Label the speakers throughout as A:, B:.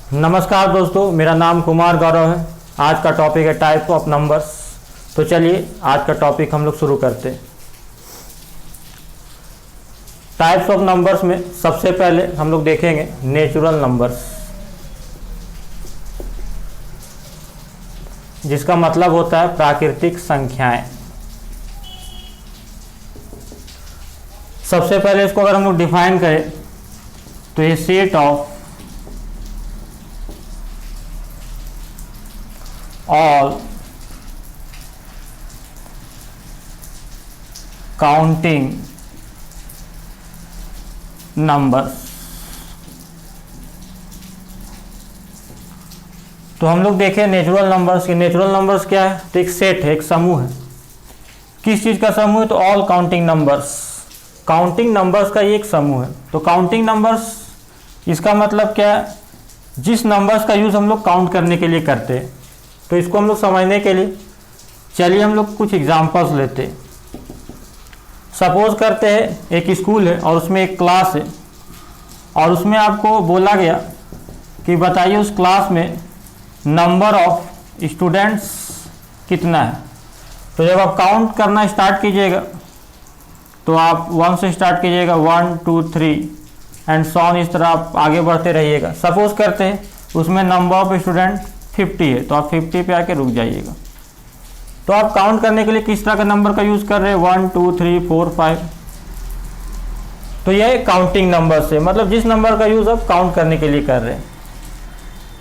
A: नमस्कार दोस्तों, मेरा नाम कुमार गौरव है। आज का टॉपिक है टाइप ऑफ नंबर्स। तो चलिए आज का टॉपिक हम लोग शुरू करते हैं। टाइप्स ऑफ नंबर्स में सबसे पहले हम लोग देखेंगे नेचुरल नंबर्स, जिसका मतलब होता है प्राकृतिक संख्याएं। सबसे पहले इसको अगर हम लोग डिफाइन करें तो ये set of all counting numbers। तो हम लोग देखें नेचुरल नंबर्स के। नेचुरल नंबर्स क्या है? तो एक सेट है, एक समूह है। किस चीज़ का समूह है? तो all counting numbers. Counting numbers का ये एक समूह है। तो काउंटिंग नंबर्स इसका मतलब क्या है? जिस नंबर्स का यूज़ हम लोग काउंट करने के लिए करते हैं। तो इसको हम लोग समझने के लिए चलिए हम लोग कुछ एग्जांपल्स लेते हैं। सपोज करते हैं एक स्कूल है और उसमें एक क्लास है और उसमें आपको बोला गया कि बताइए उस क्लास में नंबर ऑफ स्टूडेंट्स कितना है। तो जब आप काउंट करना स्टार्ट कीजिएगा तो आप 1 से स्टार्ट कीजिएगा, 1 2 3 एंड सो ऑन, इस तरह आप आगे बढ़ते रहिएगा। सपोज करते हैं उसमें नंबर ऑफ स्टूडेंट 50 है तो आप 50 पे आके रुक जाइएगा। तो आप काउंट करने के लिए किस तरह का नंबर का यूज़ कर रहे हैं? 1 2 3 4 5। तो यह काउंटिंग नंबर से मतलब जिस नंबर का यूज़ आप काउंट करने के लिए कर रहे हैं।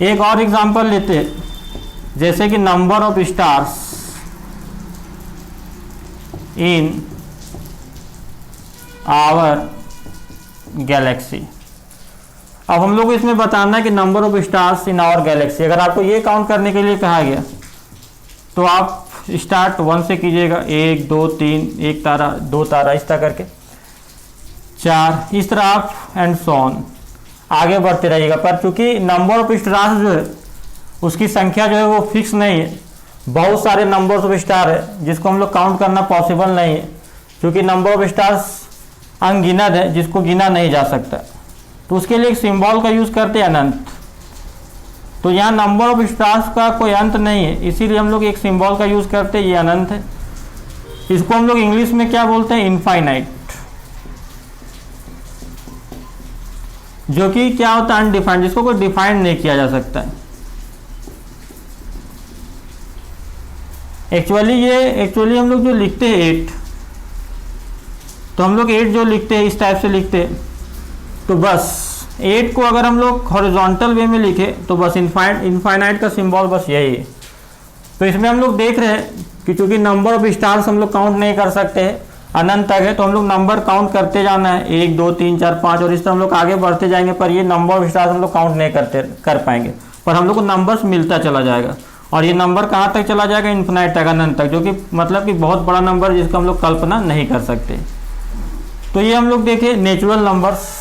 A: एक और एग्जांपल लेते हैं, जैसे कि number of stars in our galaxy. अब हम लोग को इसमें बताना है कि number of stars in our galaxy. अगर आपको ये काउंट करने के लिए कहा गया तो आप स्टार्ट 1 से कीजिएगा, 1 2 3, 1 तारा 2 तारा, इस तरह करके 4, इस तरह आप एंड सो ऑन आगे बढ़ते रहिएगा। पर चूंकि नंबर ऑफ स्टार्स जो है उसकी संख्या जो है वो फिक्स नहीं है। बहुत सारे नंबर्स ऑफ स्टार है जिसको हम लोग काउंट करना पॉसिबल नहीं है, क्योंकि नंबर ऑफ स्टार्स अनगिनत है जिसको गिना नहीं जा सकता। तो उसके लिए एक सिंबल का यूज़ करते हैं अनंत। तो यहाँ नंबर ऑफ स्टार्स का कोई अंत नहीं है, इसीलिए हम लोग एक सिंबल का यूज़ करते हैं, ये अनंत है। इसको हम लोग इंग्लिश में क्या बोलते हैं? इनफाइनाइट, जो कि क्या होता है? अनडिफाइंड, जिसको कोई डिफाइंड नहीं किया जा सकता है। एक्चुअली हम लोग जो लिखते हैं 8, तो हम लोग 8 जो लिखते हैं इस टाइप से लिखते हैं। तो बस 8 को अगर हम लोग हॉरिजॉन्टल वे में लिखे तो बस इनफाइनाइट का सिंबल बस यही है। तो इसमें हम लोग देख रहे हैं कि चूंकि नंबर ऑफ स्टार्स हम लोग काउंट नहीं कर सकते हैं, अनंत तक है, तो हम लोग नंबर काउंट करते जाना है, 1 2 3 4 5, और इस तरह हम लोग आगे बढ़ते जाएंगे। पर ये नंबर ऑफ स्टार्स हम लोग काउंट नहीं कर पाएंगे, पर हम लोग को नंबर्स मिलता चला जाएगा। और ये नंबर कहाँ तक चला जाएगा? इन्फिनाइट तक, अनंत तक, जो कि मतलब कि बहुत बड़ा नंबर जिसका हम लोग कल्पना नहीं कर सकते। तो ये हम लोग देखें नेचुरल नंबर्स।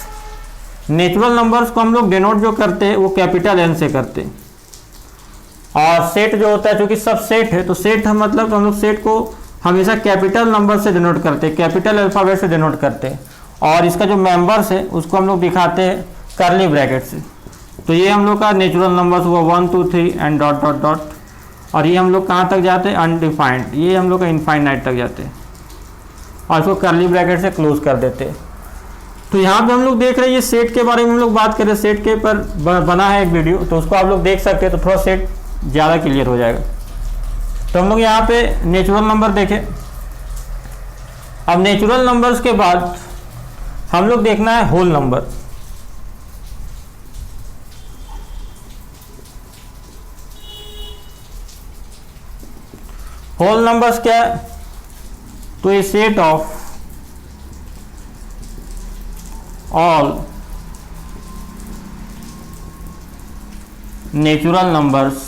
A: नेचुरल नंबर्स को हम लोग डिनोट जो करते हैं वो कैपिटल एन से करते हैं। और सेट जो होता है, चूंकि सब सेट है तो सेट मतलब हम लोग सेट को हमेशा कैपिटल नंबर से डिनोट करते हैं, कैपिटल अल्फाबेट से डिनोट करते हैं। और इसका जो मेंबर्स है उसको हम लोग दिखाते हैं कर्ली ब्रैकेट से। तो ये हम लोग का नेचुरल नंबर्स हुआ 1 2 3 एंड डॉट डॉट डॉट। और ये हम लोग कहाँ तक जाते हैं? अनडिफाइंड। ये हम लोग का इनफाइनाइट तक जाते हैं और इसको कर्ली ब्रैकेट से क्लोज कर देते हैं। तो यहाँ पे हम लोग देख रहे हैं ये सेट के बारे में हम लोग बात करें, सेट के पर बना है एक वीडियो, तो उसको आप लोग देख सकते हैं, तो थोड़ा सेट ज़्यादा क्लियर हो जाएगा। तो हम लोग यहाँ पे नेचुरल नंबर देखें। अब नेचुरल नंबर्स के बाद हम लोग देखना है होल नंबर। होल नंबर्स क्या है? तो ये set of all natural numbers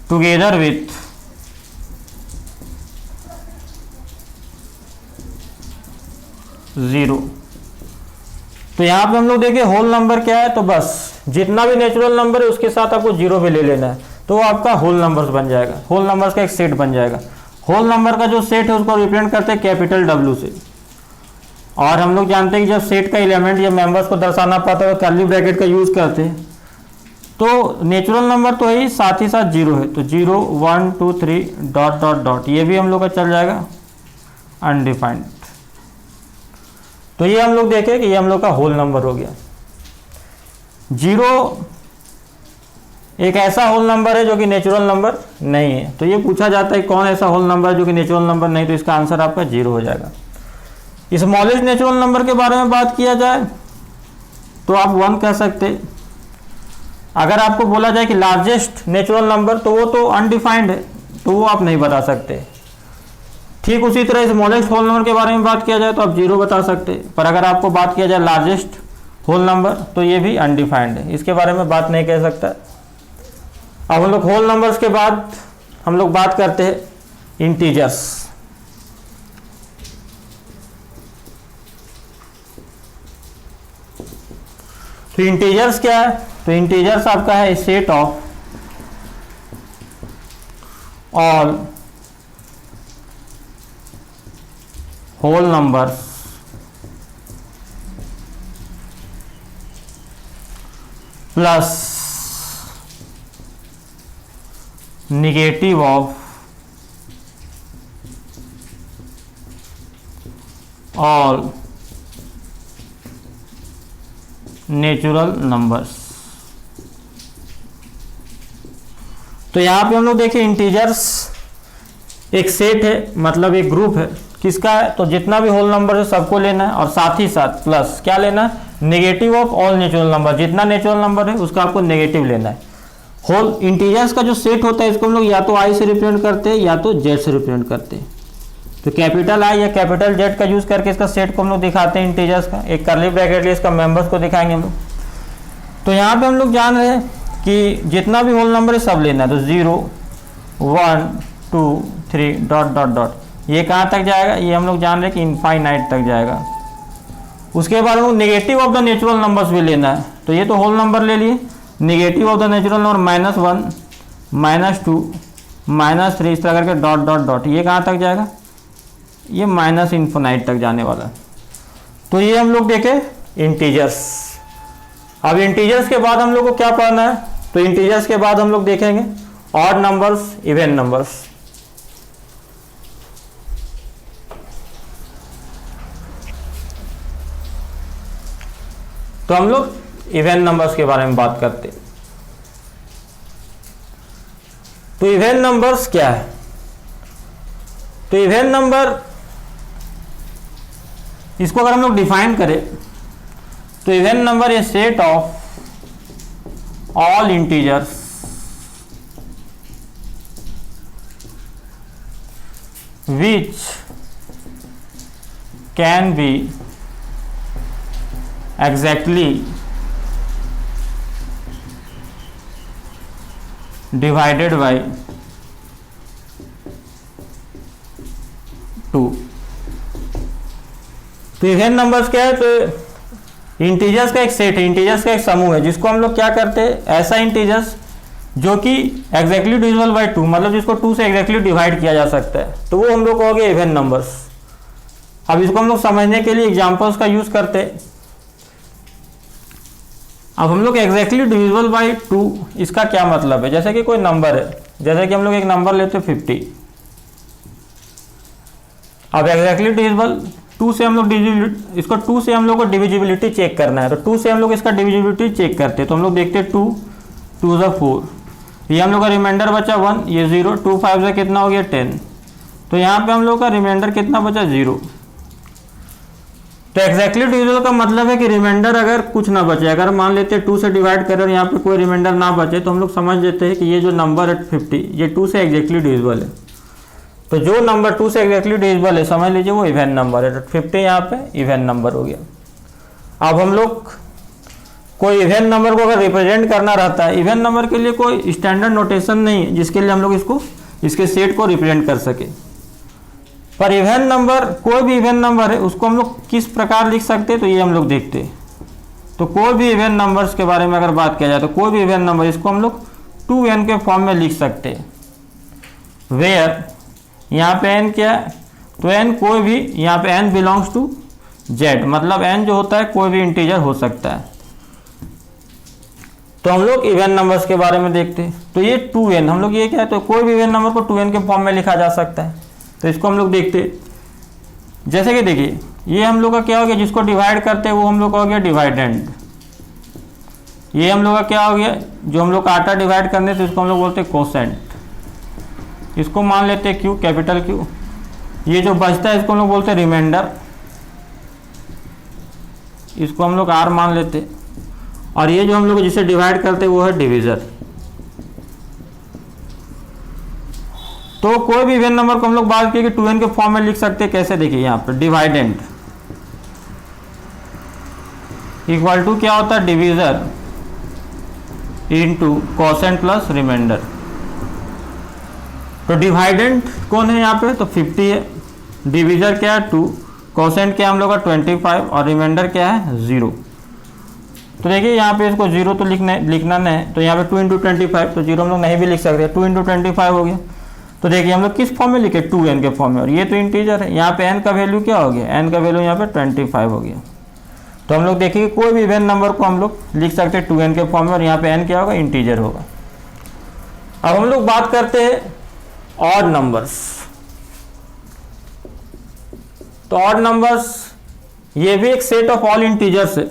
A: together with zero. तो यहाँ पे हम लोग देखें होल नंबर क्या है, तो बस जितना भी नेचुरल नंबर है उसके साथ आपको जीरो भी ले लेना है, तो वो आपका होल नंबर्स बन जाएगा, होल नंबर्स का एक सेट बन जाएगा। होल नंबर का जो सेट है उसको रिप्रेजेंट करते हैं कैपिटल डब्ल्यू से, और हम लोग जानते हैं कि जब सेट का एलिमेंट या मेंबर्स को दर्शाना पड़ता है तो कर्ली ब्रैकेट का यूज़ करते हैं। तो नेचुरल नंबर तो है ही, साथ ही साथ जीरो है, तो 0 1 2 3 डॉट डॉट डॉट, ये भी हम लोग का चल जाएगा अनडिफाइंड। तो ये हम लोग देखें कि ये हम लोग का होल नंबर हो गया। 0 एक ऐसा होल नंबर है जो कि नेचुरल नंबर नहीं है। तो ये पूछा जाता है कौन ऐसा होल नंबर है जो कि नेचुरल नंबर नहीं, तो इसका आंसर आपका 0 हो जाएगा। स्मॉलेस्ट नेचुरल नंबर के बारे में बात किया जाए तो आप 1 कह सकते। अगर आपको बोला जाए कि लार्जेस्ट नेचुरल नंबर, तो वो तो अनडिफाइंड है, तो वो आप नहीं बता सकते। ठीक उसी तरह स्मॉलेस्ट होल नंबर के बारे में बात किया जाए तो आप 0 बता सकते, पर अगर आपको बात किया जाए लार्जेस्ट होल नंबर तो ये भी अनडिफाइंड है, इसके बारे में बात नहीं कह सकता। अब हम लोग होल नंबर्स के बाद हम लोग बात करते हैं इंटीजर्स। तो इंटीजर्स क्या है? तो इंटीजर्स आपका है set of all whole numbers plus negative of all natural numbers. तो यहाँ पे हम लोग देखें इंटीजर्स एक सेट है, मतलब एक ग्रुप है, किसका है? तो जितना भी होल नंबर है सबको लेना है, और साथ ही साथ प्लस क्या लेना है? Negative of all natural number, जितना नेचुरल नंबर है उसका आपको नेगेटिव लेना है। होल इंटीजर्स का जो सेट होता है इसको हम लोग या तो आई से रिप्रेजेंट करते हैं या तो जेड से रिप्रेजेंट करते हैं। तो कैपिटल आई या कैपिटल जेड का यूज करके इसका सेट को हम लोग दिखाते हैं इंटीजर्स का। एक कर्ली ब्रैकेट लिए इसका मेंबर्स को दिखाएंगे हम लोग। तो यहाँ पे हम लोग जान रहे हैं कि जितना भी होल नंबर है सब लेना है, तो 0 1 2 3 डॉट डॉट डॉट, ये कहाँ तक जाएगा? ये हम लोग जान रहे हैं कि इनफाइनाइट तक जाएगा। उसके बाद हम लोग negative of the natural numbers भी लेना है, तो ये तो होल नंबर ले लिए, negative of the natural number -1 -2 -3 इस तरह करके डॉट डॉट डॉट, ये कहाँ तक जाएगा? ये माइनस इन्फिनाइट तक जाने वाला है। तो ये हम लोग देखे इंटीजर्स। अब इंटीजर्स के बाद हम लोग को क्या पढ़ना है? तो इंटीजर्स के बाद हम लोग देखेंगे ऑड नंबर्स, इवन नंबर्स। तो हम लोग इवन नंबर्स के बारे में बात करते। तो इवन नंबर्स क्या है? तो इवन नंबर, इसको अगर हम लोग डिफाइन करें तो even number A set of all integers which can be exactly divided by 2। तो इवन नंबर्स क्या है? तो इंटीजर्स का एक सेट है, इंटीजर्स का एक समूह है, जिसको हम लोग क्या करते हैं? ऐसा इंटीजर्स जो कि एग्जैक्टली डिविजिबल बाय 2, मतलब जिसको 2 से एग्जैक्टली डिवाइड किया जा सकता है, तो वो हम लोग हो गए इवन नंबर्स। अब इसको हम लोग समझने के लिए एग्जांपल्स का यूज करते हैं। अब हम लोग एग्जैक्टली डिविजिबल बाय 2, इसका क्या मतलब है? जैसे कि कोई नंबर है, जैसे कि हम लोग एक नंबर लेते हैं 50। अब एग्जैक्टली डिविजिबल 2 से हम लोग इसको 2 से हम लोग को डिविजिबिलिटी चेक करना है, तो 2 से हम लोग इसका डिविजिबिलिटी चेक करते हैं। तो हम लोग देखते हैं 2 2 ज़ा 4, ये हम लोग का रिमाइंडर बचा 1, ये 0, 2 5 से कितना हो गया 10, तो यहाँ पे हम लोग का रिमाइंडर कितना बचा 0। तो एग्जैक्टली डिविजिबल का मतलब है कि रिमाइंडर अगर कुछ ना बचे, अगर मान लेते हैं 2 से डिवाइड करें और यहाँ पे कोई रिमाइंडर ना बचे, तो हम लोग समझ लेते हैं कि ये जो नंबर है 50, ये 2 से एग्जैक्टली डिविजिबल है। तो जो नंबर 2 से एग्जैक्टली डिविजिबल है समझ लीजिए वो इवन नंबर है, तो 50 यहाँ पे इवन नंबर हो गया। अब हम लोग कोई इवन नंबर को अगर रिप्रेजेंट करना रहता है, इवन नंबर के लिए कोई स्टैंडर्ड नोटेशन नहीं है जिसके लिए हम लोग इसको इसके सेट को रिप्रेजेंट कर सके। पर इवन नंबर, कोई भी इवन नंबर है उसको हम लोग किस प्रकार लिख सकते हैं, तो ये हम लोग देखते हैं। तो कोई भी इवन नंबर्स के बारे में अगर बात किया जाए तो कोई भी इवन नंबर इसको हम लोग 2n के फॉर्म में लिख सकते हैं। वेयर यहाँ पे n क्या है? तो n कोई भी, यहाँ पे n बिलोंग्स टू जेड, मतलब एन जो होता है कोई भी इंटीजर हो सकता है। तो हम लोग इवन नंबर्स के बारे में देखते हैं। तो ये 2n, हम लोग ये क्या है, तो कोई भी इवन नंबर को 2n के फॉर्म में लिखा जा सकता है। तो इसको हम लोग देखते हैं। जैसे कि देखिए ये हम लोग का क्या हो गया, जिसको डिवाइड करते हैं वो हम लोग का हो गया डिवाइडेंड। ये हम लोग का क्या हो गया, जो हम लोग का आटा डिवाइड करने से इसको हम लोग बोलते हैं कोसेंट। इसको मान लेते हैं क्यू, कैपिटल क्यू। ये जो बचता है इसको हम लोग बोलते हैं रिमाइंडर, इसको हम लोग आर मान लेते हैं। और ये जो हम लोग जिसे डिवाइड करते हैं वो है डिविजर। तो कोई भी इवन नंबर को हम लोग बात किए कि 2n के फॉर्म में लिख सकते हैं। कैसे, देखिए यहाँ पर डिवाइडेंड इक्वल टू क्या होता है, divisor into quotient plus remainder. तो डिवाइडेंड कौन है यहाँ पे, तो 50 है। डिविजर क्या है 2, कोसेंट क्या हम लोग का 25 और रिमाइंडर क्या है 0। तो देखिए यहाँ पे इसको 0 तो लिखना नहीं, तो यहाँ पे 2 इंटू 25, तो 0 हम लोग नहीं भी लिख सकते, 2 इंटू 25 हो गया। तो देखिए हम लोग किस फॉर्म में लिखे, 2n के फॉर्म में, और ये तो इंटीजर है। यहाँ पे n का वैल्यू क्या हो गया, n का वैल्यू यहाँ पे 25 हो गया। तो हम लोग देखिए कोई भी इवन नंबर को हम लोग लिख सकते हैं 2n के फॉर्म में, और यहाँ पे n क्या होगा, इंटीजर होगा। अब हम लोग बात करते हैं ऑड नंबर्स। तो ऑड नंबर्स ये भी एक सेट ऑफ ऑल इंटीजर्स है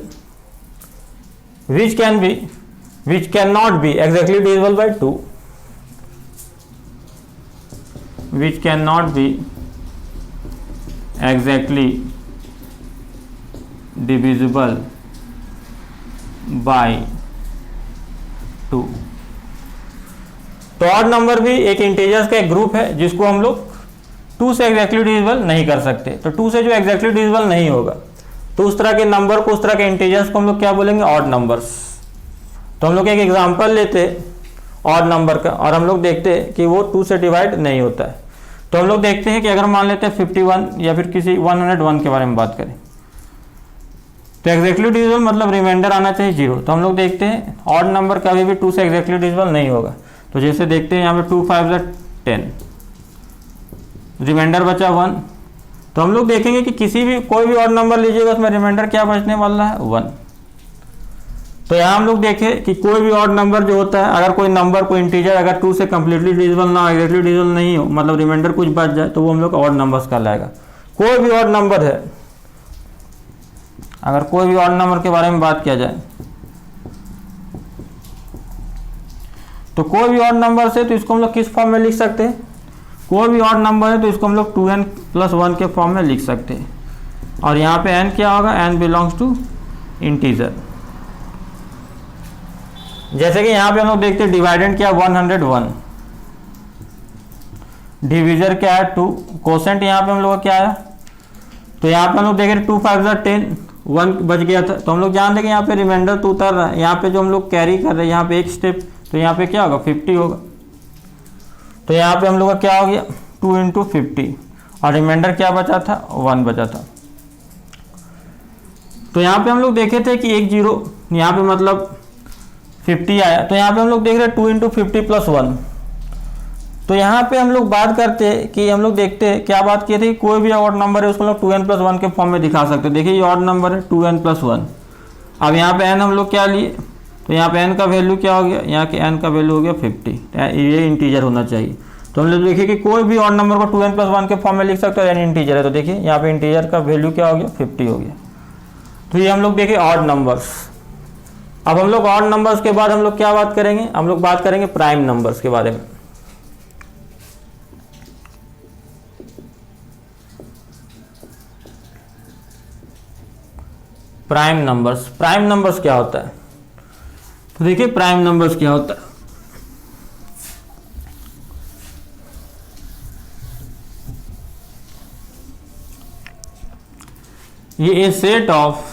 A: which cannot be exactly divisible by 2, which cannot be exactly divisible by 2। तो ऑड नंबर भी एक इंटीजर्स का एक ग्रुप है जिसको हम लोग 2 से एग्जैक्टली डिविजिबल नहीं कर सकते। तो 2 से जो एग्जैक्टली डिविजिबल नहीं होगा, तो उस तरह के नंबर को, उस तरह के इंटीजर्स को हम लोग क्या बोलेंगे, ऑड नंबर्स। तो हम लोग एक एग्जांपल लेते ऑड नंबर का, और हम लोग देखते हैं कि वो 2 से डिवाइड नहीं होता है। तो हम लोग देखते हैं कि अगर मान लेते हैं 51 या फिर किसी 101 के बारे में बात करें, तो एग्जैक्टली डिविजिबल मतलब रिमाइंडर आना चाहिए 0। तो हम लोग देखते हैं ऑड नंबर कभी भी 2 से एग्जैक्टली डिविजिबल नहीं होगा। तो जैसे देखते हैं यहाँ पे 2 5 10, रिमाइंडर बचा 1। तो हम लोग देखेंगे कि किसी भी कोई भी ऑड नंबर लीजिएगा उसमें रिमाइंडर क्या बचने वाला है, 1। तो यहाँ हम लोग देखें कि कोई भी ऑड नंबर जो होता है, अगर कोई नंबर, कोई इंटीजर अगर 2 से कंप्लीटली डिविजिबल ना हो, एग्जैक्टली डिविजिबल नहीं हो, मतलब रिमाइंडर कुछ बच जाए, तो वो हम लोग ऑड नंबर्स कहलाएगा। कोई भी ऑड नंबर है, अगर कोई भी ऑड नंबर के बारे में बात किया जाए, तो कोई भी ऑड नंबर से, तो इसको हम लोग किस फॉर्म में लिख सकते हैं, कोई भी ऑड नंबर है तो इसको हम लोग 2n + 1 के फॉर्म में लिख सकते हैं। और यहाँ पे n क्या होगा, n बिलोंग्स टू इंटीजर। जैसे कि यहाँ पे हम लोग देखते हैं डिवाइडेंड क्या 101, डिविजर क्या है 2, कोसेंट यहाँ पे हम लोग का क्या है, तो यहाँ पे हम लोग देख रहे 2 5 10, 1 बच गया था। तो हम लोग जानते हैं कि यहाँ पे रिमाइंडर तो उतर रहा है, यहाँ पे जो हम लोग कैरी कर रहे हैं यहाँ पे एक स्टेप, तो यहाँ पे क्या होगा 50 होगा। तो यहाँ पे हम लोग का क्या हो गया 2 इंटू 50, और रिमाइंडर क्या बचा था, 1 बचा था। तो यहाँ पे हम लोग देखे थे कि एक 0 यहाँ पे मतलब 50 आया। तो यहाँ पे हम लोग देख रहे हैं 2 इंटू 50 + 1। तो यहाँ पे हम लोग बात करते हैं कि हम लोग देखते हैं क्या बात किए थे कि कोई भी ऑड नंबर है उसको लोग 2n + 1 के फॉर्म में दिखा सकते हैं। देखिए ये ऑड नंबर है 2n + 1। अब यहाँ पे n हम लोग क्या लिए, तो यहाँ पे n का वैल्यू क्या हो गया, यहाँ के n का वैल्यू हो गया 50, ये इंटीजर होना चाहिए। तो हम लोग देखिए कि कोई भी ऑड नंबर को 2n + 1 के फॉर्म में लिख सकते हो, यानी इंटीजर है। तो देखिए यहाँ पे इंटीजर का वैल्यू क्या हो गया 50 हो गया। तो ये हम लोग देखिए ऑड नंबर्स। अब हम लोग ऑड नंबर्स के बाद हम लोग क्या बात करेंगे, हम लोग बात करेंगे प्राइम नंबर्स के बारे में। प्राइम नंबर्स क्या होता है, तो देखिए प्राइम नंबर्स क्या होता है। ये a set of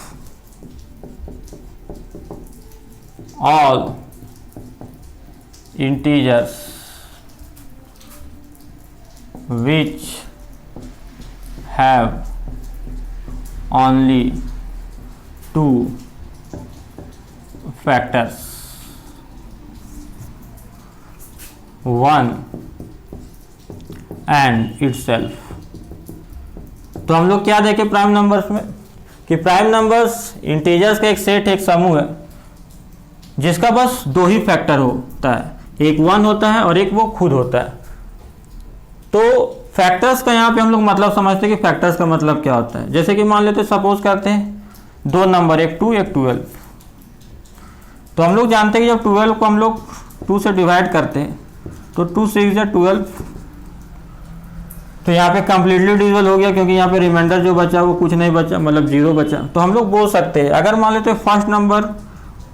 A: all integers which have only 2 factors, 1 and itself। तो हम लोग क्या देखें प्राइम नंबर्स में, कि प्राइम नंबर्स इंटीजर्स का एक सेट, एक समूह है जिसका बस दो ही फैक्टर होता है, एक 1 होता है और एक वो खुद होता है। तो फैक्टर्स का यहाँ पे हम लोग मतलब समझते हैं कि फैक्टर्स का मतलब क्या होता है। जैसे कि मान लेते सपोज करते हैं दो नंबर, एक 2 एक 12। तो हम लोग जानते हैं कि जब 12 को हम लोग 2 से डिवाइड करते हैं तो 2 6 या 12, तो यहाँ पे कंप्लीटली डिविजिबल हो गया, क्योंकि यहाँ पे रिमाइंडर जो बचा वो कुछ नहीं बचा, मतलब 0 बचा। तो हम लोग बोल सकते हैं, अगर मान लेते फर्स्ट नंबर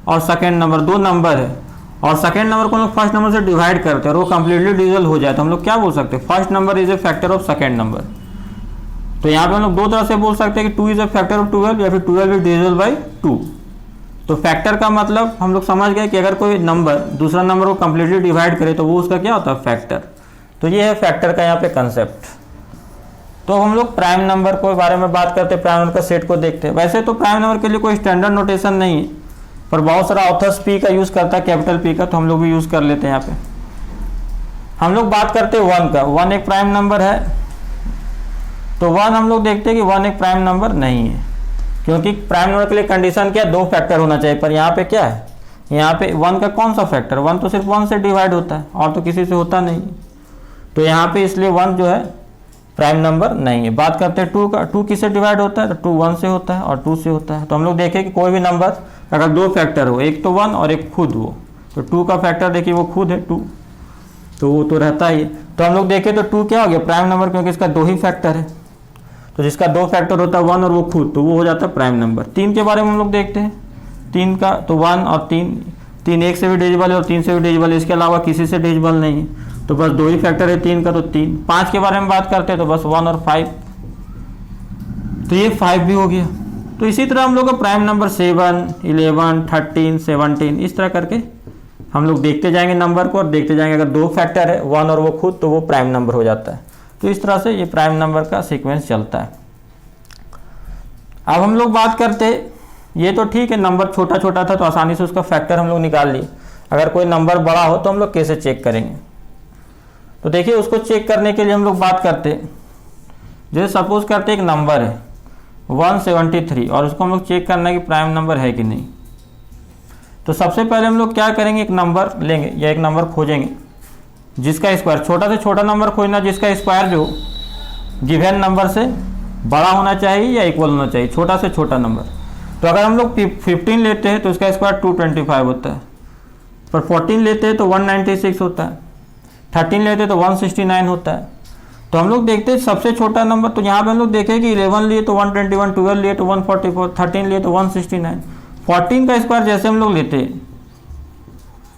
A: और सेकेंड नंबर दो नंबर है और सेकेंड नंबर को हम लोग फर्स्ट नंबर से डिवाइड करते हैं और वो कंप्लीटली डिविजिबल हो जाए, तो हम लोग क्या बोल सकते हैं, first number is a factor of second number. तो यहाँ पे हम लोग दो तरह से बोल सकते हैं कि 2 इज ए फैक्टर ऑफ 12 या फिर 12 इज डिविजिबल बाई 2। तो फैक्टर का मतलब हम लोग समझ गए कि अगर कोई नंबर दूसरा नंबर को कंप्लीटली डिवाइड करे तो वो उसका क्या होता है, फैक्टर। तो ये है फैक्टर का यहाँ पे कंसेप्ट। तो हम लोग प्राइम नंबर के बारे में बात करते हैं, प्राइम नंबर का सेट को देखते हैं। वैसे तो प्राइम नंबर के लिए कोई स्टैंडर्ड नोटेशन नहीं है, पर बहुत सारा ऑथर्स पी का यूज़ करता है, कैपिटल पी का, तो हम लोग भी यूज़ कर लेते हैं। यहाँ पे हम लोग बात करते हैं 1 का। 1 एक प्राइम नंबर है, तो 1 हम लोग देखते हैं कि 1 एक प्राइम नंबर नहीं है, क्योंकि प्राइम नंबर के लिए कंडीशन क्या है, 2 फैक्टर होना चाहिए। पर यहाँ पे क्या है, यहाँ पे 1 का कौन सा फैक्टर, 1 तो सिर्फ 1 से डिवाइड होता है और तो किसी से होता नहीं। तो यहाँ पे इसलिए 1 जो है प्राइम नंबर नहीं है। बात करते हैं 2 का। 2 किससे डिवाइड होता है, तो 2 1 से होता है और 2 से होता है। तो हम लोग देखें कि कोई भी नंबर अगर 2 फैक्टर हो, एक तो 1 और एक खुद हो, तो 2 का फैक्टर देखिए वो खुद है 2, तो वो तो रहता ही है। तो हम लोग देखें तो 2 क्या हो गया, प्राइम नंबर, क्योंकि इसका 2 ही फैक्टर है। तो जिसका 2 फैक्टर होता है 1 और वो खुद, तो वो हो जाता है प्राइम नंबर। 3 के बारे में हम लोग देखते हैं। 3 का तो 1 और 3 एक से भी डिविजिबल है और 3 से भी डिविजिबल है, इसके अलावा किसी से डिविजिबल नहीं है। तो बस 2 ही फैक्टर है 3 का, तो 3। 5 के बारे में बात करते हैं तो बस 1 और 5, तो ये 5 भी हो गया। तो इसी तरह हम लोग का प्राइम नंबर 7 11 13 17 इस तरह करके हम लोग देखते जाएंगे नंबर को और देखते जाएंगे। अगर 2 फैक्टर है 1 और वो खुद, तो वो प्राइम नंबर हो जाता है। तो इस तरह से ये प्राइम नंबर का सीक्वेंस चलता है। अब हम लोग बात करते, ये तो ठीक है नंबर छोटा छोटा था तो आसानी से उसका फैक्टर हम लोग निकाल लिए। अगर कोई नंबर बड़ा हो तो हम लोग कैसे चेक करेंगे, तो देखिए उसको चेक करने के लिए हम लोग बात करते, जैसे सपोज करते एक नंबर है 173 और उसको हम लोग चेक करना है कि प्राइम नंबर है कि नहीं। तो सबसे पहले हम लोग क्या करेंगे, एक नंबर लेंगे या एक नंबर खोजेंगे जिसका स्क्वायर, छोटा से छोटा नंबर खोजना जिसका स्क्वायर जो गिवन नंबर से बड़ा होना चाहिए या इक्वल होना चाहिए, छोटा से छोटा नंबर। तो अगर हम लोग 15 लेते हैं तो इसका स्क्वायर 225 होता है, पर 14 लेते हैं तो 196 होता है, 13 लेते हैं तो 169 होता है। तो हम लोग देखते हैं सबसे छोटा नंबर, तो यहाँ पे हम लोग देखें कि 11 लिए तो 121, 12 लिए तो 144, 13 लिए तो 169। 14 का स्क्वायर जैसे हम लोग लेते हैं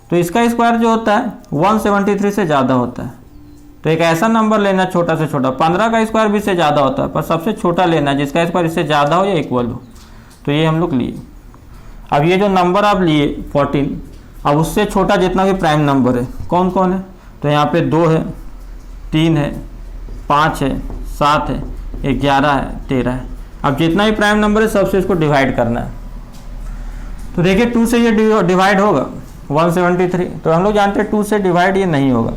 A: तो इसका स्क्वायर जो होता है 173 से ज़्यादा होता है। तो एक ऐसा नंबर लेना छोटा से छोटा, 15 का स्क्वायर भी इससे ज़्यादा होता है, पर सबसे छोटा लेना है जिसका स्क्वायर इससे ज़्यादा हो या इक्वल हो। तो ये हम लोग लिए। अब ये जो नंबर आप लिए 14, अब उससे छोटा जितना भी प्राइम नंबर है कौन कौन है, तो यहाँ पे 2 है, 3 है, 5 है, 7 है, 11 है, 13 है। अब जितना भी प्राइम नंबर है सबसे इसको डिवाइड करना है। तो देखिए 2 से ये डिवाइड होगा 173, तो हम लोग जानते हैं 2 से डिवाइड ये नहीं होगा,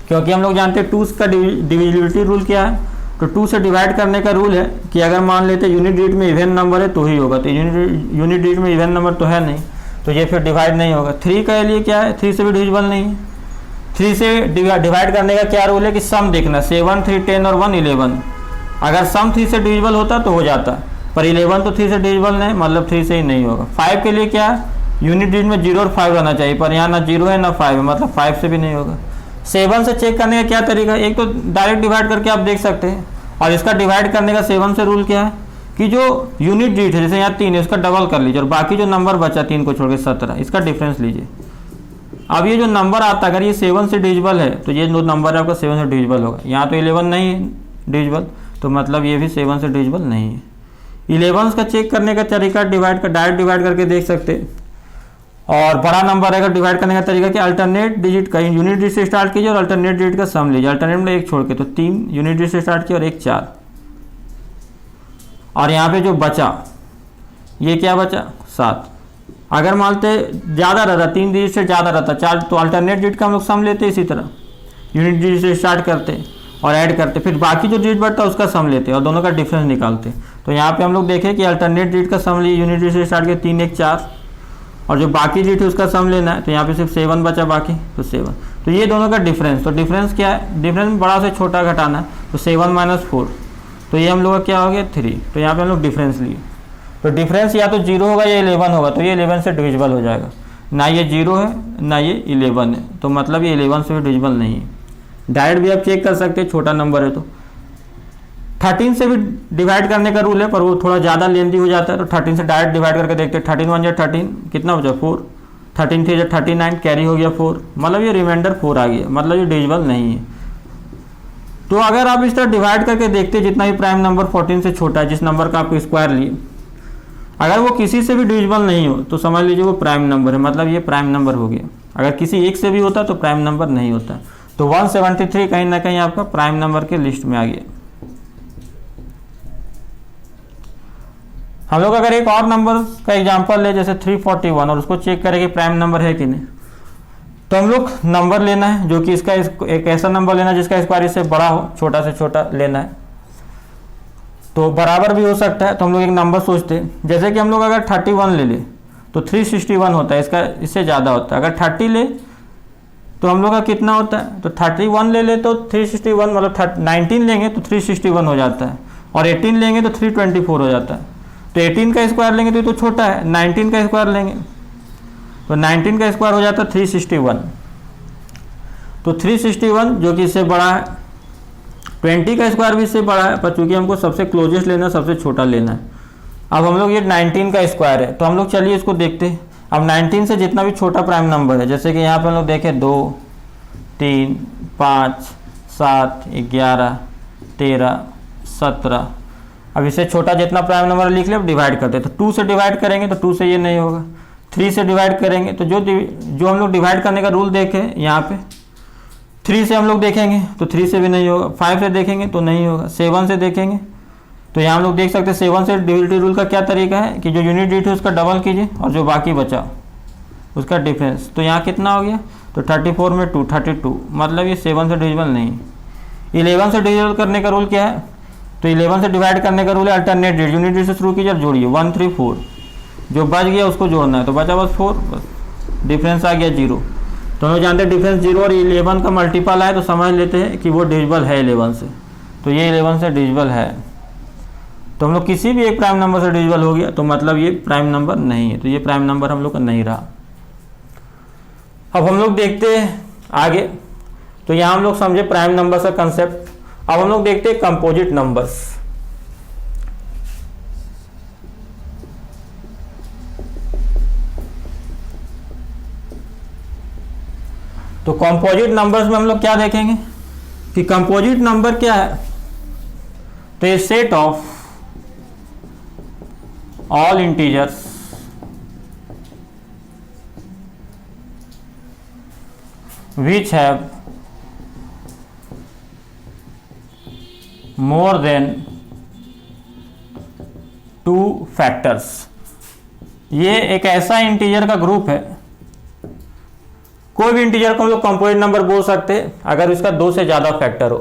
A: क्योंकि हम लोग जानते हैं 2 का डिविजिबिलिटी रूल क्या है। तो 2 से डिवाइड करने का रूल है कि अगर मान लेते यूनिट डिजिट में इवन नंबर है तो ही होगा, तो यूनिट डिजिट में इवन नंबर तो है नहीं, तो ये फिर डिवाइड नहीं होगा। 3 के लिए क्या है, 3 से भी डिविजिबल नहीं है। 3 से डिवाइड करने का क्या रूल है कि सम देखना, 7 3 10 और 1 11। अगर सम 3 से डिविजिबल होता तो हो जाता, पर 11 तो 3 से डिविजिबल नहीं, मतलब 3 से ही नहीं होगा। 5 के लिए क्या है, यूनिट डिजिट में 0 और 5 रहना चाहिए, पर यहाँ ना 0 है ना 5 है, मतलब 5 से भी नहीं होगा। 7 से चेक करने का क्या तरीका है, एक तो डायरेक्ट डिवाइड करके आप देख सकते हैं, और इसका डिवाइड करने का 7 से रूल क्या है कि जो यूनिट डिजिट है, जैसे यहाँ 3 है उसका डबल कर लीजिए और बाकी जो नंबर बचा 3 को छोड़ के 17, इसका डिफरेंस लीजिए। अब ये जो नंबर आता है अगर ये 7 से डिविजिबल है तो ये जो नंबर है आपका 7 से डिविजिबल होगा। यहाँ तो 11 नहीं है डिविजिबल, तो मतलब ये भी 7 से डिविजिबल नहीं है। 11 का चेक करने का तरीका डायरेक्ट डिवाइड करके देख सकते हैं। और बड़ा नंबर अगर डिवाइड करने का तरीका कि अल्टरनेट डिजिट का यूनिट डिजिट से स्टार्ट कीजिए और अल्टरनेट डिजिट का सम लीजिए। अल्टरनेट में 1 छोड़ के, तो 3 यूनिट डिजिट से स्टार्ट किया और 1 4, और यहाँ पे जो बचा ये क्या बचा 7। अगर मानते ज़्यादा रहता 3 डिजिट से ज़्यादा रहता 4, तो अल्टरनेट डिजिट का हम लोग सम लेते, इसी तरह यूनिट डिजिट से स्टार्ट करते और ऐड करते, फिर बाकी जो डिजिट बढ़ता उसका सम लेते और दोनों का डिफरेंस निकालते। तो यहाँ पे हम लोग देखें कि अल्टरनेट डिजिट का सम लिए, यूनिट डिजिट से स्टार्ट किया 3 1 4, और जो बाकी डिजिट है उसका सम लेना है, तो यहाँ पे सिर्फ 7 बचा बाकी, तो 7। तो ये दोनों का डिफरेंस, तो डिफरेंस क्या है, डिफरेंस बड़ा से छोटा घटाना है, तो 7 - 4, तो ये हम लोग का क्या हो गया 3। तो यहाँ पे हम लोग डिफरेंस लिए, तो डिफरेंस या तो 0 होगा या 11 होगा, तो ये 11 से डिविजिबल हो जाएगा। ना ये 0 है ना ये 11 है, तो मतलब ये 11 से भी डिविजिबल नहीं है। डायरेक्ट भी आप चेक कर सकते हैं, छोटा नंबर है तो। 13 से भी डिवाइड करने का रूल है, पर वो थोड़ा ज़्यादा लेंथी हो जाता है, तो 13 से डायरेक्ट डिवाइड करके देखते हैं। 13 1 = 13, कितना बचा 4, 13 3 = 39, कैरी हो गया 4, मतलब ये रिमाइंडर 4 आ गया, मतलब ये डिविजिबल नहीं है। तो अगर आप इस तरह डिवाइड करके देखते, जितना भी प्राइम नंबर 14 से छोटा है, जिस नंबर का आप स्क्वायर लिए, अगर वो किसी से भी डिविजिबल नहीं हो तो समझ लीजिए वो प्राइम नंबर है, मतलब ये प्राइम नंबर हो गया। अगर किसी एक से भी होता तो प्राइम नंबर नहीं होता। तो 173 कहीं ना कहीं आपका प्राइम नंबर के लिस्ट में आ गया। हम लोग अगर एक और नंबर का एग्जांपल ले, जैसे 341, और उसको चेक करें कि प्राइम नंबर है कि नहीं, तो हम लोग नंबर लेना है जो कि इसका एक ऐसा नंबर लेना है जिसका स्क्वायर इससे बड़ा हो, छोटा से छोटा लेना है। तो बराबर भी हो सकता है, तो हम लोग एक नंबर सोचते हैं, जैसे कि हम लोग अगर 31 ले ले तो 361 होता है, इसका इससे ज़्यादा होता है। अगर 30 ले तो हम लोग का कितना होता है, तो 31 ले तो 361, मतलब 19 लेंगे तो 361 हो जाता है, और 18 लेंगे तो 324 हो जाता है। तो 18 का स्क्वायर लेंगे तो ये तो छोटा है, 19 का स्क्वायर लेंगे तो 19 का स्क्वायर हो जाता है 361। तो 361 जो कि इससे बड़ा है, 20 का स्क्वायर भी इससे बड़ा है, पर चूंकि हमको सबसे क्लोजेस्ट लेना है, सबसे छोटा लेना है। अब हम लोग ये 19 का स्क्वायर है, तो हम लोग चलिए इसको देखते हैं। अब 19 से जितना भी छोटा प्राइम नंबर है, जैसे कि यहाँ पे हम लोग देखें 2 3 5 7 11 13 17, अब इससे छोटा जितना प्राइम नंबर लिख ले, अब डिवाइड करते हैं। तो 2 से डिवाइड करेंगे तो 2 से ये नहीं होगा, 3 से डिवाइड करेंगे तो जो हम लोग डिवाइड करने का रूल देखें यहाँ पे, 3 से हम लोग देखेंगे तो 3 से भी नहीं होगा, 5 से देखेंगे तो नहीं होगा, 7 से देखेंगे तो यहाँ हम लोग देख सकते हैं 7 से डिविजिबिलिटी रूल का क्या तरीका है कि जो यूनिट डिजिट है उसका डबल कीजिए और जो बाकी बचा उसका डिफरेंस। तो यहाँ कितना हो गया, तो 34 में 2 32, मतलब ये 7 से डिविजिबल नहीं। 11 से डिविजिबल करने का रूल क्या है, तो 11 से डिवाइड करने का रूल है अल्टरनेट डिजिट, यूनिट डिजिट से शुरू कीजिए और जोड़िए 1 3 4, जो बच गया उसको जोड़ना है, तो बचा बस 4, बस डिफरेंस आ गया 0। तो हम लोग जानते हैं डिफरेंस 0 और 11 का मल्टीपल है, तो समझ लेते हैं कि वो डिविजिबल है 11 से, तो ये 11 से डिविजिबल है। तो हम लोग किसी भी एक प्राइम नंबर से डिविजिबल हो गया तो मतलब ये प्राइम नंबर नहीं है, तो ये प्राइम नंबर हम लोग का नहीं रहा। अब हम लोग देखते हैं आगे, तो यहाँ हम लोग समझे प्राइम नंबर का कंसेप्ट। अब हम लोग देखते हैं कंपोजिट नंबर्स। तो कंपोजिट नंबर्स में हम लोग क्या देखेंगे कि कंपोजिट नंबर क्या है, तो ये set of all integers which have more than 2 factors। ये एक ऐसा इंटीजर का ग्रुप है, कोई भी इंटीजर को हम लोग कंपोजिट नंबर बोल सकते हैं अगर उसका 2 से ज़्यादा फैक्टर हो।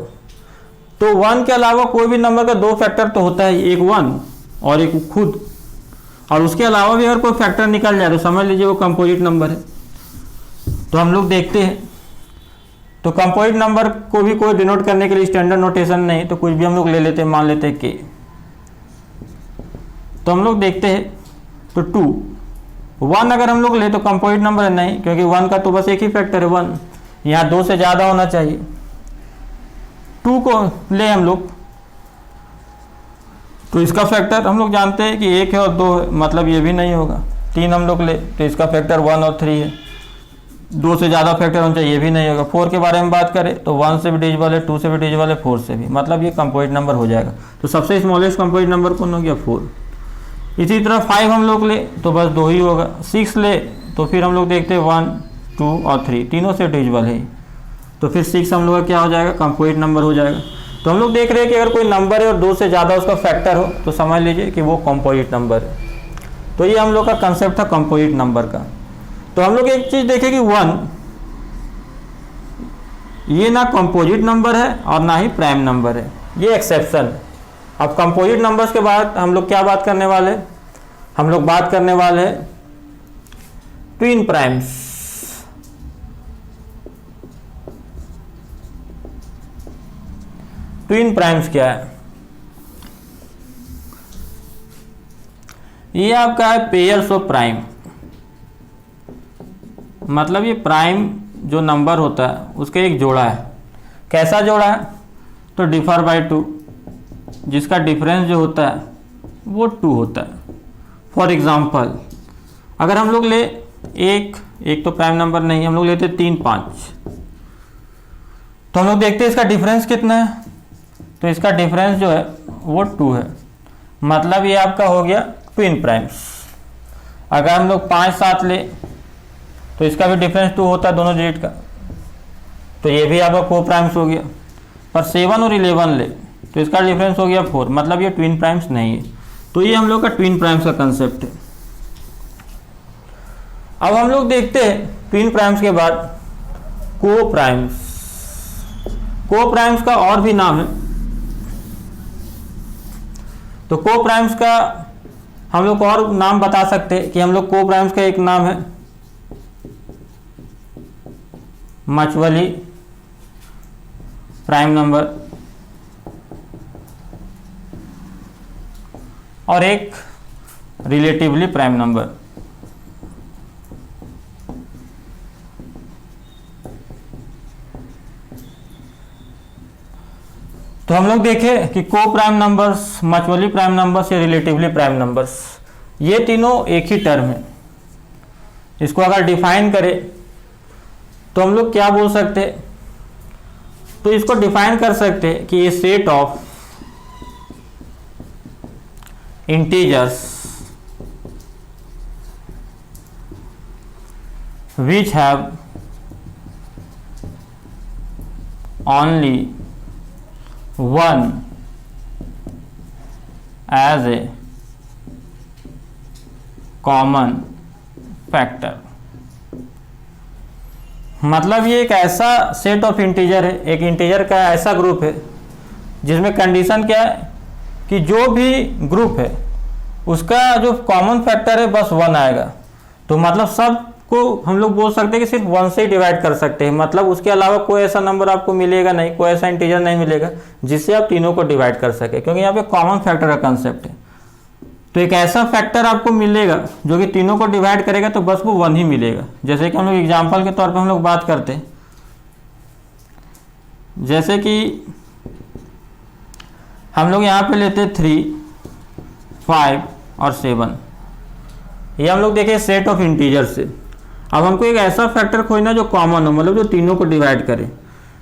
A: तो 1 के अलावा कोई भी नंबर का 2 फैक्टर तो होता है, एक 1 और एक खुद, और उसके अलावा भी अगर कोई फैक्टर निकल जाए तो समझ लीजिए वो कंपोजिट नंबर है। तो हम लोग देखते हैं, तो कंपोजिट नंबर को भी कोई डिनोट करने के लिए स्टैंडर्ड नोटेशन नहीं, तो कुछ भी हम लोग ले लेते हैं, मान लेते हैं के। तो हम लोग देखते हैं, तो 2 1 अगर हम लोग ले तो कंपोजिट नंबर है नहीं, क्योंकि 1 का तो बस एक ही फैक्टर है 1, यहाँ 2 से ज़्यादा होना चाहिए। 2 को ले हम लोग तो इसका फैक्टर हम लोग जानते हैं कि 1 है और 2 है, मतलब ये भी नहीं होगा। 3 हम लोग ले तो इसका फैक्टर 1 और 3 है, 2 से ज़्यादा फैक्टर होना चाहिए, ये भी नहीं होगा। 4 के बारे में बात करें तो 1 से भी डिविजिबल है, 2 से भी डिविजिबल है, 4 से भी, मतलब ये कंपोजिट नंबर हो जाएगा। तो सबसे स्मॉलेस्ट कंपोजिट नंबर कौन हो गया 4। इसी तरह 5 हम लोग ले तो बस 2 ही होगा। 6 ले तो फिर हम लोग देखते हैं 1 2 और 3 तीनों से डिविजिबल है, तो फिर 6 हम लोग का क्या हो जाएगा, कंपोजिट नंबर हो जाएगा। तो हम लोग देख रहे हैं कि अगर कोई नंबर है और 2 से ज़्यादा उसका फैक्टर हो तो समझ लीजिए कि वो कंपोजिट नंबर है। तो ये हम लोग का कंसेप्ट था कंपोजिट नंबर का। तो हम लोग एक चीज़ देखें कि 1 ये ना कंपोजिट नंबर है और ना ही प्राइम नंबर है, ये एक्सेप्शन है। अब कंपोजिट नंबर्स के बाद हम लोग क्या बात करने वाले, हम लोग बात करने वाले हैं ट्विन प्राइम्स। ट्विन प्राइम्स क्या है? ये आपका है पेयर्स ऑफ प्राइम, मतलब ये प्राइम जो नंबर होता है उसका एक जोड़ा है। कैसा जोड़ा है? तो डिफर बाय 2, जिसका डिफरेंस जो होता है वो 2 होता है। फॉर एग्जांपल अगर हम लोग ले एक तो प्राइम नंबर नहीं, हम लोग लेते 3, 5, तो हम लोग देखते हैं इसका डिफरेंस कितना है। तो इसका डिफरेंस जो है वो 2 है, मतलब ये आपका हो गया ट्विन प्राइम्स। अगर हम लोग 5, 7 ले तो इसका भी डिफरेंस 2 होता है दोनों डिजिट का, तो ये भी आपका को प्राइम्स हो गया। पर 7 और 11 ले तो इसका डिफरेंस हो गया 4, मतलब ये ट्विन प्राइम्स नहीं है। तो ये हम लोग का ट्विन प्राइम्स का कंसेप्ट है। अब हम लोग देखते हैं ट्विन प्राइम्स के बाद को प्राइम्स। को प्राइम्स का और भी नाम है। तो को प्राइम्स का हम लोग और नाम बता सकते हैं कि हम लोग को प्राइम्स का एक नाम है मचवली प्राइम नंबर, और एक रिलेटिवली प्राइम नंबर। तो हम लोग देखें कि को प्राइम नंबर्स, मचवली प्राइम नंबर्स या रिलेटिवली प्राइम नंबर्स, ये तीनों एक ही टर्म है। इसको अगर डिफाइन करें तो हम लोग क्या बोल सकते हैं? तो इसको डिफाइन कर सकते हैं कि ये set of integers which have only one as a common factor। मतलब ये एक ऐसा सेट ऑफ इंटीजर है, एक इंटीजर का ऐसा ग्रुप है जिसमें कंडीशन क्या है कि जो भी ग्रुप है उसका जो कॉमन फैक्टर है बस 1 आएगा। तो मतलब सब को हम लोग बोल सकते हैं कि सिर्फ 1 से ही डिवाइड कर सकते हैं, मतलब उसके अलावा कोई ऐसा नंबर आपको मिलेगा नहीं, कोई ऐसा इंटीजर नहीं मिलेगा जिससे आप तीनों को डिवाइड कर सके, क्योंकि यहाँ पे कॉमन फैक्टर का कंसेप्ट है। तो एक ऐसा फैक्टर आपको मिलेगा जो कि तीनों को डिवाइड करेगा, तो बस वो 1 ही मिलेगा। जैसे कि हम लोग एग्जाम्पल के तौर पर हम लोग बात करते हैं, जैसे कि हम लोग यहाँ पे लेते 3, 5 और 7, ये हम लोग देखें सेट ऑफ इंटीजर से। अब हमको एक ऐसा फैक्टर खोजना जो कॉमन हो, मतलब जो तीनों को डिवाइड करे।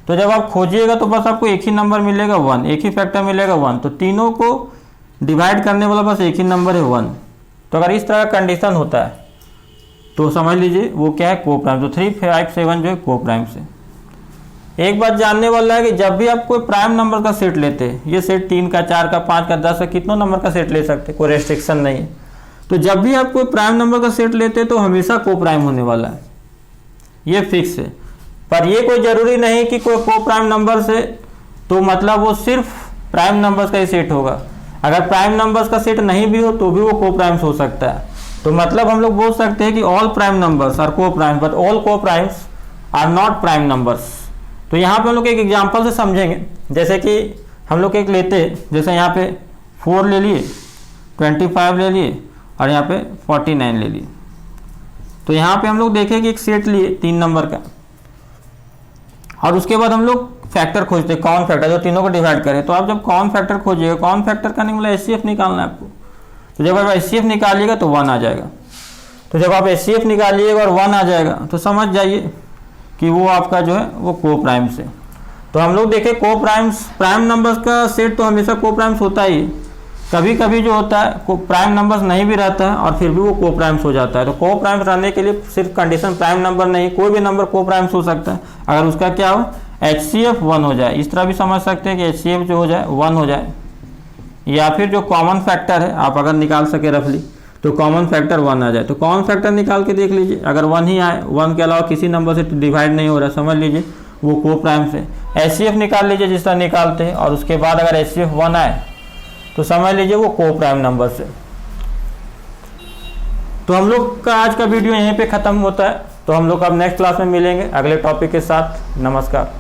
A: तो जब आप खोजिएगा तो बस आपको एक ही नंबर मिलेगा 1, एक ही फैक्टर मिलेगा 1, तो तीनों को डिवाइड करने वाला बस एक ही नंबर है 1। तो अगर इस तरह का कंडीशन होता है तो समझ लीजिए वो क्या है, को प्राइम। तो 3, 5, 7 जो है को प्राइम से। एक बात जानने वाला है कि जब भी आप कोई प्राइम नंबर का सेट लेते हैं, ये सेट 3 का, 4 का, 5 का, 10 का, कितनों नंबर का सेट ले सकते हैं, कोई रेस्ट्रिक्शन नहीं है। तो जब भी आप कोई प्राइम नंबर का सेट लेते हैं तो हमेशा को प्राइम होने वाला है, ये फिक्स है। पर ये कोई ज़रूरी नहीं कि कोई को प्राइम नंबर से तो मतलब वो सिर्फ प्राइम नंबर्स का ही सेट होगा। अगर प्राइम नंबर्स का सेट नहीं भी हो तो भी वो को प्राइम्स हो सकता है। तो मतलब हम लोग बोल सकते हैं कि all prime numbers are coprimes but all coprimes are not prime numbers. तो यहाँ पे हम लोग एक एग्जांपल से समझेंगे, जैसे कि हम लोग एक लेते हैं, जैसे यहाँ पे 4 ले लिए, 25 ले लिए और यहाँ पे 49 ले लिए। तो यहाँ पे हम लोग देखें कि एक सेट लिए 3 नंबर का, और उसके बाद हम लोग फैक्टर खोजते हैं, कॉमन फैक्टर जो तीनों को डिवाइड करे। तो आप जब कॉमन फैक्टर खोजिएगा, कॉमन फैक्टर का नहीं मतलब HCF निकालना है आपको। तो जब आप HCF निकालिएगा तो 1 आ जाएगा। तो जब आप HCF निकालिएगा और 1 आ जाएगा तो समझ जाइए कि वो आपका जो है वो को प्राइम्स है। तो हम लोग देखें को प्राइम्स, प्राइम नंबर्स का सेट तो हमेशा को प्राइम्स होता ही। कभी कभी जो होता है को प्राइम नंबर्स नहीं भी रहता है और फिर भी वो को प्राइम्स हो जाता है। तो को प्राइम्स रहने के लिए सिर्फ कंडीशन प्राइम नंबर नहीं, कोई भी नंबर को प्राइम्स हो सकता है अगर उसका क्या हो, HCF 1 हो जाए। इस तरह भी समझ सकते हैं कि HCF जो हो जाए 1 हो जाए, या फिर जो कॉमन फैक्टर है आप अगर निकाल सके रफली तो कॉमन फैक्टर 1 आ जाए। तो कॉमन फैक्टर निकाल के देख लीजिए, अगर 1 ही आए, 1 के अलावा किसी नंबर से डिवाइड नहीं हो रहा, समझ लीजिए वो को प्राइम्स है। HCF निकाल लीजिए जिस तरह निकालते हैं, और उसके बाद अगर HCF 1 आए तो समझ लीजिए वो को प्राइम नंबर से। तो हम लोग का आज का वीडियो यहीं पे ख़त्म होता है। तो हम लोग अब नेक्स्ट क्लास में मिलेंगे अगले टॉपिक के साथ। नमस्कार।